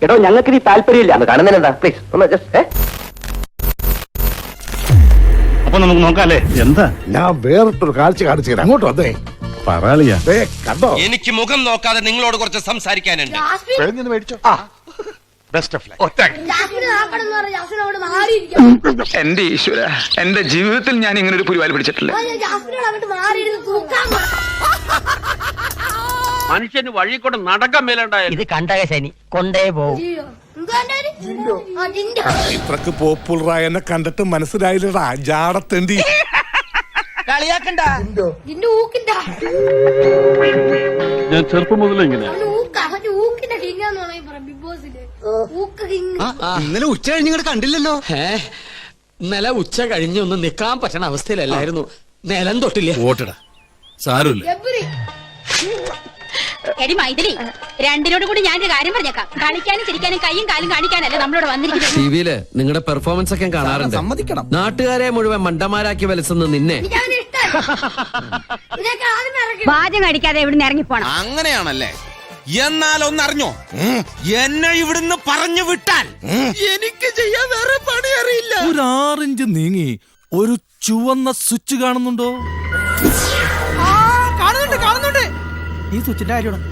എടോ ഞങ്ങൾക്ക് ഇനി താല്പര്യമില്ല. കാണുന്നതിനെന്താ പ്ലീസ് ഒന്ന് ജസ്റ്റ്. അപ്പൊ നമുക്ക് നോക്കാല്ലേ? എന്താ ഞാൻ വേറിട്ടൊരു കാഴ്ച കാണിച്ചു തരാം. അങ്ങോട്ട് വന്നേ. പറയാളിയാ കണ്ടോ? എനിക്ക് മുഖം നോക്കാതെ നിങ്ങളോട് കുറച്ച് സംസാരിക്കാനുണ്ട്. എന്റെ ഈശ്വര, എന്റെ ജീവിതത്തിൽ ഞാൻ ഇങ്ങനെ ഒരു പുരിവാലി പിടിച്ചിട്ടില്ല. മനുഷ്യന് വഴി കൊണ്ട് നടക്കാൻ മേലുണ്ടായ ഇത് കണ്ടക ശനി കൊണ്ടേ പോവും. ഇത്രക്ക് പോപ്പുലറായ എന്നെ കണ്ടിട്ട് മനസ്സിലായില്ലടാ ജാടത്തേണ്ടി. ഞാൻ ചെറുപ്പം മുതലേ ഇങ്ങനെ. ഇന്നലെ ഉച്ച കഴിഞ്ഞ് ഇങ്ങോട്ട് കണ്ടില്ലല്ലോ. ഇന്നലെ ഉച്ച കഴിഞ്ഞ് ഒന്ന് നിക്കാൻ പറ്റണ അവസ്ഥയിലല്ലായിരുന്നു. നിലം തൊട്ടില്ല. ഓട്ടടാ സാരമില്ല. എടി മൈഥിലി, രണ്ടിനോട് കൂടി ഞാനൊരു കാര്യം പറഞ്ഞേക്കാം. കളിക്കാനും ചിരിക്കാനും കൈയും കാലും കാണിക്കാനല്ല നമ്മളോട് വന്നിരിക്കുന്നത്. ടിവിയില് നിങ്ങളുടെ പെർഫോമൻസ് ഒക്കെ കാണാറുണ്ട്. സമ്മതിക്കണം. നാട്ടുകാരെ മുഴുവൻ മണ്ടന്മാരാക്കി വലിച്ചുന്ന നിന്നെ വാചകം അടിക്കാതെ ഇവിടുന്ന് ഇറങ്ങിപ്പോണം. അങ്ങനെയാണല്ലേ? എന്നാൽ ഒന്നറിഞ്ഞോ, എന്നെ ഇവിടുന്ന് പറഞ്ഞു വിട്ടാൽ എനിക്ക് ചെയ്യാൻ വേറെ പണി അറിയില്ല. ഒരു 6 ഇഞ്ച് നീങ്ങി ഒരു ചുവന്ന സ്വിച്ച് കാണുന്നുണ്ടോ? കാണുന്നുണ്ട്. ഈ സ്വിച്ചിന്റെ കാര്യമാണ്.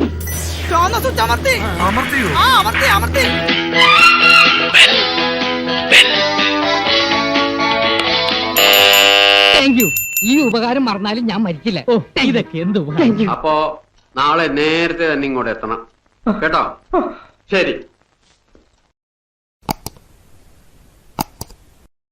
ചുവന്ന സ്വിച്ച് അമർത്തിയോ? അമർത്തി. Thank you. ഈ ഉപകാരം മറന്നാലും ഞാൻ മരിക്കില്ല. ഇതൊക്കെ എന്ത് അപ്പോ നാളെ നേരത്തെ തന്നെ ഇങ്ങോട്ട് എത്തണം കേട്ടോ. ശരി.